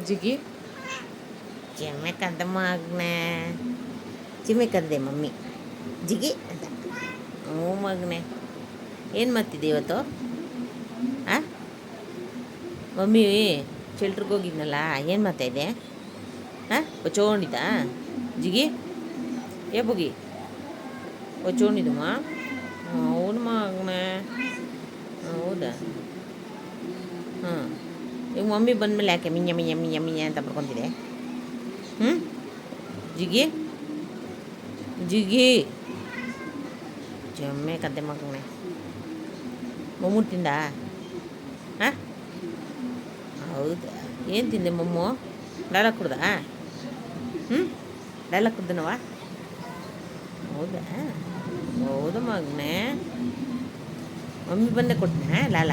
ಜಿಗಿ ಚಿಮ್ಮೆ ಕದ್ದ ಮಗನೇ ಚಿಮ್ಮೆ ಕದ್ದೆ ಮಮ್ಮಿ ಜಿಗಿ ಅಂತ. ಹ್ಞೂ ಮಗನೇ, ಏನು ಮಾಡ್ತಿದ್ದೆ ಇವತ್ತು? ಹಾಂ, ಮಮ್ಮಿ ಚಿಲ್ಟ್ರಿಗೆ ಹೋಗಿದ್ನಲ್ಲ, ಏನು ಮಾಡ್ತಾಯಿದ್ದೆ? ಹಾಂ, ಒಚ್ಚೋಣಿದ್ದ ಜಿಗಿ ಬುಗಿ ಒಚ್ಚೋಣಿದಮ್ಮ. ಹೌದು ಮಗನೇ, ಹೌದಾ? ಹಾಂ, ಈಗ ಮಮ್ಮಿ ಬಂದಮೇಲೆ ಯಾಕೆ ಮಿಂಜ ಮಿಂಜ ಮಿಂಜ ಮಿಂಜ ಅಂತ ಬರ್ಕೊತಿದೆ? ಹ್ಞೂ ಜಿಗಿ ಜಿಗಿ ಜಮ್ಮೆ ಕದ್ದೆ ಮಗನೇ. ಮೊಮ್ಮು ತಿಂದ? ಹಾಂ, ಹೌದಾ? ಏನು ತಿಂದೆ ಮೊಮ್ಮು? ಡಾಲ ಕುಡ್ದ? ಹ್ಞೂ, ಡಾಲ ಕುಡ್ದನವ? ಹೌದಾ? ಹೌದಾ ಮಗನೇ? ಮಮ್ಮಿ ಬಂದೆ ಕೊಟ್ಟನಾ ಲಾಲ?